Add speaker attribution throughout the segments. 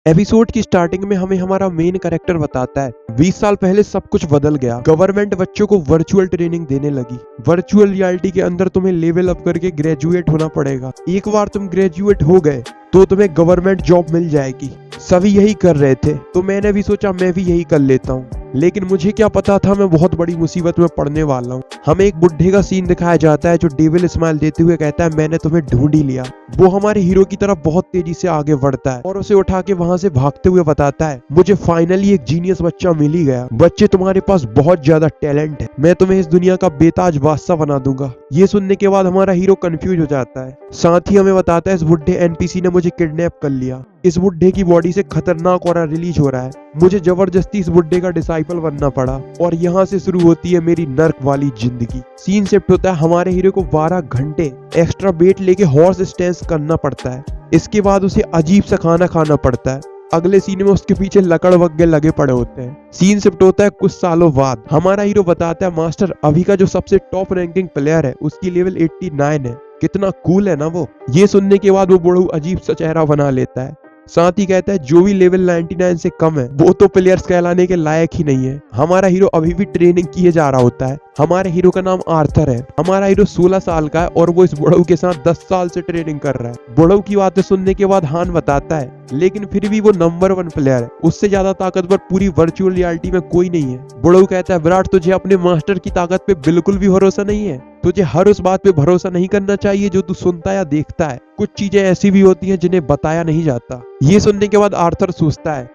Speaker 1: Episode की starting में हमें हमारा मेन कैरेक्टर बताता है 20 साल पहले सब कुछ बदल गया। गवर्नमेंट बच्चों को वर्चुअल ट्रेनिंग देने लगी। वर्चुअल रियलिटी के अंदर तुम्हें लेवल अप करके ग्रेजुएट होना पड़ेगा। एक बार तुम ग्रेजुएट हो गए तो तुम्हें गवर्नमेंट जॉब मिल जाएगी। सभी यही कर रहे थे तो मैंने भी सोचा मैं भी यही कर लेता हूँ, लेकिन मुझे क्या पता था मैं बहुत बड़ी मुसीबत में पड़ने वाला हूँ। हमें एक बुढ़े का सीन दिखाया जाता है जो डेविल स्माइल देते हुए कहता है मैंने तुम्हें ढूंढ ही लिया। वो हमारे हीरो की तरफ बहुत तेजी से आगे बढ़ता है और उसे उठा के वहां से भागते हुए बताता है मुझे फाइनली एक जीनियस बच्चा मिल ही गया। बच्चे तुम्हारे पास बहुत ज्यादा टैलेंट है, मैं तुम्हें इस दुनिया का बेताज बादशाह बना दूंगा। ये सुनने के बाद हमारा हीरो कंफ्यूज हो जाता है। साथ ही हमें बताता है इस बुढ़े एनपीसी ने मुझे किडनैप कर लिया। इस बुढ़े की बॉडी से खतरनाक ऑरा रिलीज हो रहा है। मुझे जबरदस्ती इस बुढ़े का डिसाइपल बनना पड़ा और यहाँ से शुरू होती है मेरी नर्क वाली जिंदगी। सीन शिफ्ट होता है, हमारे हीरो को 12 घंटे एक्स्ट्रा वेट लेके हॉर्स स्टेंस करना पड़ता है। इसके बाद उसे अजीब सा खाना खाना पड़ता है। अगले सीन में उसके पीछे लकड़ वग्गे लगे पड़े होते हैं। सीन शिफ्ट होता है कुछ सालों बाद। हमारा हीरो बताता है मास्टर अभी का जो सबसे टॉप रैंकिंग प्लेयर है उसकी लेवल 89 है। कितना कूल है ना वो। ये सुनने के बाद वो बड़ू अजीब सा चेहरा बना लेता है। साथ ही कहता है जो भी लेवल 99 से कम है वो तो प्लेयर्स कहलाने के लायक ही नहीं है। हमारा हीरो अभी भी ट्रेनिंग किए जा रहा होता है। हमारे हीरो का नाम आर्थर है। हमारा हीरो 16 साल का है और वो इस बुढ़ऊ के साथ 10 साल से ट्रेनिंग कर रहा है। बुढ़ऊ की बातें सुनने के बाद हान बताता है लेकिन फिर भी वो नंबर 1 प्लेयर है। उससे ज्यादा ताकतवर पूरी वर्चुअल रियलिटी में कोई नहीं है। बुढ़ऊ कहता है विराट तुझे अपने मास्टर की ताकत पे बिल्कुल भी भरोसा नहीं है। तुझे हर उस बात पे भरोसा नहीं करना चाहिए जो तू सुनता या देखता है। कुछ चीजें ऐसी भी होती हैं जिन्हें बताया नहीं जाता। ये सुनने के बाद आर्थर सोचता है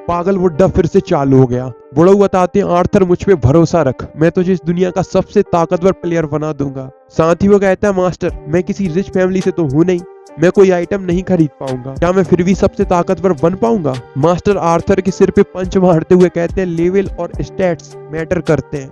Speaker 1: पागल बुड्ढा फिर से चालू हो गया। बुढ़ऊ बताते हैं आर्थर मुझ पे भरोसा रख, मैं तुझे इस दुनिया का सबसे ताकतवर प्लेयर बना दूंगा। साथ ही वो कहता है मास्टर मैं किसी रिच फैमिली से तो हूँ नहीं, मैं कोई आइटम नहीं खरीद पाऊंगा, क्या मैं फिर भी सबसे ताकतवर बन पाऊंगा? मास्टर आर्थर के सिर पे पंच मारते हुए कहते हैं लेवल और स्टैट्स मैटर करते हैं,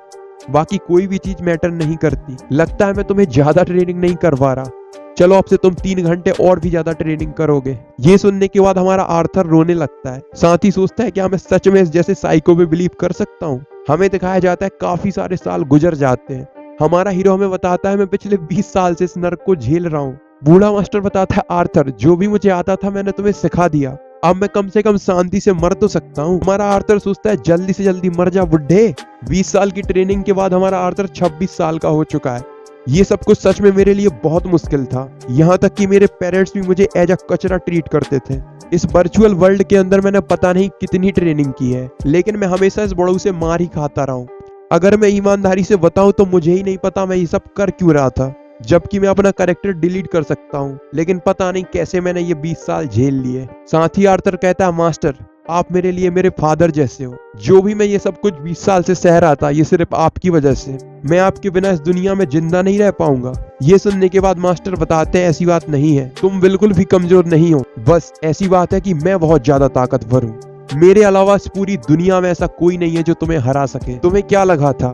Speaker 1: बाकी कोई भी चीज मैटर नहीं करती। लगता है मैं तुम्हें ज्यादा ट्रेनिंग नहीं करवा रहा, चलो अब से तुम 3 घंटे और भी ज्यादा ट्रेनिंग करोगे। ये सुनने के बाद हमारा आर्थर रोने लगता है। साथ ही सोचता है क्या मैं सच में इस जैसे साइको पे बिलीव कर सकता हूँ। हमें दिखाया जाता है काफी सारे साल गुजर जाते हैं। हमारा हीरो हमें बताता है मैं पिछले 20 साल से इस नर्क को झेल रहा हूँ। बूढ़ा मास्टर बताता है आर्थर जो भी मुझे आता था मैंने तुम्हें सिखा दिया, अब मैं कम से कम शांति से मर तो सकता हूँ। हमारा आर्थर सोचता है जल्दी से जल्दी मर जा बुड्ढे। 20 साल की ट्रेनिंग के बाद हमारा आर्थर 26 साल का हो चुका है। ये सब कुछ सच में मेरे लिए बहुत मुश्किल था, यहाँ तक कि मेरे पेरेंट्स भी मुझे एज अ कचरा ट्रीट करते थे। इस वर्चुअल वर्ल्ड के अंदर मैंने पता नहीं कितनी ट्रेनिंग की है, लेकिन मैं हमेशा इस बड़ऊ से मार ही खाता रहा हूँ। अगर मैं ईमानदारी से बताऊं तो मुझे ही नहीं पता मैं ये सब कर क्यों रहा था, जबकि मैं अपना कैरेक्टर डिलीट कर सकता हूँ, लेकिन पता नहीं कैसे मैंने ये 20 साल झेल लिए। साथ ही आर्थर कहता है मास्टर आप मेरे लिए मेरे फादर जैसे हो। जो भी मैं ये सब कुछ 20 साल से सह रहा था ये सिर्फ आपकी वजह से, मैं आपके बिना इस दुनिया में जिंदा नहीं रह पाऊंगा। ये सुनने के बाद मास्टर बताते हैं ऐसी बात नहीं है, तुम बिल्कुल भी कमजोर नहीं हो, बस ऐसी बात है कि मैं बहुत ज्यादा ताकतवर हूँ। मेरे अलावा इस पूरी दुनिया में ऐसा कोई नहीं है जो तुम्हें हरा सके। तुम्हें क्या लगा था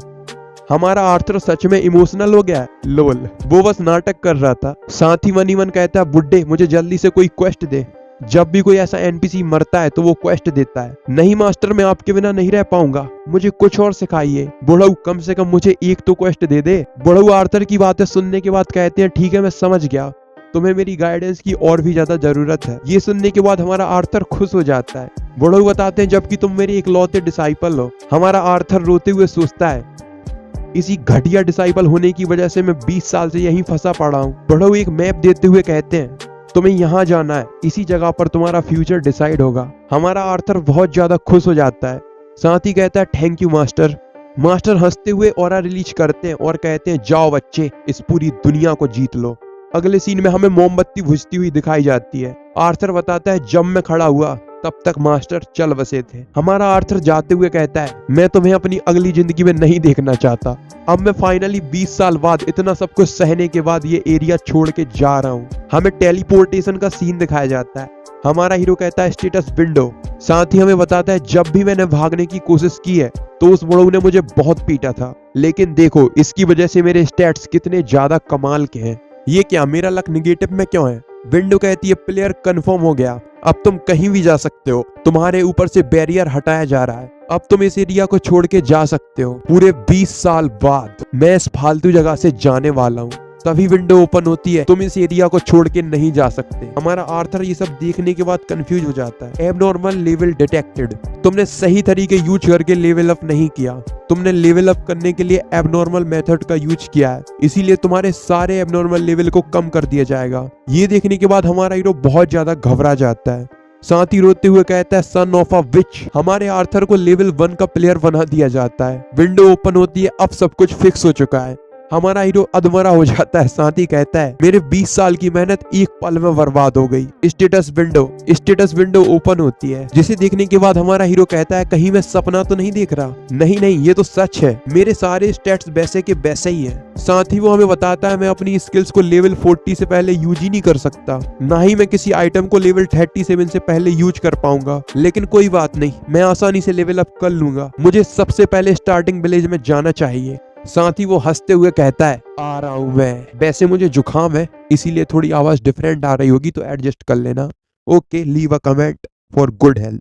Speaker 1: हमारा आर्थर सच में इमोशनल हो गया है? लोल, वो बस नाटक कर रहा था। साथ ही मन ही मन कहता है बुड्ढे मुझे जल्दी से कोई क्वेस्ट दे। जब भी कोई ऐसा एनपीसी मरता है तो वो क्वेस्ट देता है। नहीं मास्टर मैं आपके बिना नहीं रह पाऊंगा, मुझे कुछ और सिखाइए। बुढ़ऊ कम से कम मुझे एक तो क्वेस्ट दे दे। बुढ़ऊ आर्थर की बातें सुनने के बाद कहते हैं ठीक है मैं समझ गया, तुम्हें मेरी गाइडेंस की और भी ज्यादा जरूरत है। ये सुनने के बाद हमारा आर्थर खुश हो जाता है। बुढ़ऊ बताते हैं जबकि तुम मेरे इकलौते डिसाइपल हो। हमारा आर्थर रोते हुए सोचता है इसी घटिया डिसाइपल होने की वजह से मैं 20 साल से यहीं फंसा पड़ा हूँ। बुढ़ऊ एक मैप देते हुए कहते हैं तुम्हें यहाँ जाना है, इसी जगह पर तुम्हारा फ्यूचर डिसाइड होगा। हमारा आर्थर बहुत ज्यादा खुश हो जाता है। साथ ही कहता है थैंक यू मास्टर। मास्टर हंसते हुए ऑरा रिलीज करते हैं और कहते हैं जाओ बच्चे इस पूरी दुनिया को जीत लो। अगले सीन में हमें मोमबत्ती बुझती हुई दिखाई जाती है। आर्थर बताता है जब मैं खड़ा हुआ तब तक मास्टर चल बसे थे। हमारा आर्थर जाते हुए कहता है मैं तुम्हें अपनी अगली जिंदगी में नहीं देखना चाहता, अब मैं फाइनली 20 साल बाद इतना सब कुछ सहने के बाद ये एरिया छोड़ के जा रहा हूँ। हमें टेलीपोर्टेशन का सीन दिखाया जाता है। हमारा हीरो कहता है स्टेटस विंडो। साथ ही हमें बताता है जब भी मैंने भागने की कोशिश की है तो उस बुढ़ऊ ने मुझे बहुत पीटा था, लेकिन देखो इसकी वजह से मेरे स्टैट्स कितने ज्यादा कमाल के हैं। ये क्या मेरा लक निगेटिव में क्यों है? विंडो कहती है प्लेयर कंफर्म हो गया, अब तुम कहीं भी जा सकते हो, तुम्हारे ऊपर से बैरियर हटाया जा रहा है, अब तुम इस एरिया को छोड़ के जा सकते हो। पूरे 20 साल बाद मैं इस फालतू जगह से जाने वाला हूँ। तभी विंडो ओपन होती है। तुम इस एरिया को छोड़ के नहीं जा सकते। हमारा आर्थर ये सब देखने के बाद कंफ्यूज हो जाता है। Abnormal level detected. तुमने सही तरीके यूज करके लेवल अप नहीं किया। तुमने लेवल अप करने के लिए एबनॉर्मल मेथड का यूज किया है, इसीलिए तुम्हारे सारे एबनॉर्मल लेवल को कम कर दिया जाएगा। ये देखने के बाद हमारा हीरो बहुत ज्यादा घबरा जाता है, साथ ही रोते हुए कहता है सन ऑफ अ विच। हमारे आर्थर को लेवल 1 का प्लेयर बना दिया जाता है। विंडो ओपन होती है, अब सब कुछ फिक्स हो चुका है। हमारा हीरो अधमरा हो जाता है, साथ ही कहता है मेरे 20 साल की मेहनत एक पल में बर्बाद हो गई। स्टेटस विंडो ओपन होती है, जिसे देखने के बाद हमारा हीरो कहता है कहीं मैं सपना तो नहीं देख रहा। नहीं, ये तो सच है, मेरे सारे स्टेट्स वैसे के वैसे ही हैं। साथ ही वो हमें बताता है मैं अपनी स्किल्स को लेवल 40 से पहले यूज ही नहीं कर सकता, ना ही मैं किसी आइटम को लेवल 37 से पहले यूज कर पाऊंगा। लेकिन कोई बात नहीं, मैं आसानी से लेवल अप कर लूंगा। मुझे सबसे पहले स्टार्टिंग विलेज में जाना चाहिए। साथ ही वो हंसते हुए कहता है आ रहा हूं मैं। वैसे मुझे जुकाम है, इसीलिए थोड़ी आवाज डिफरेंट आ रही होगी, तो एडजस्ट कर लेना। Okay, leave a comment for good health.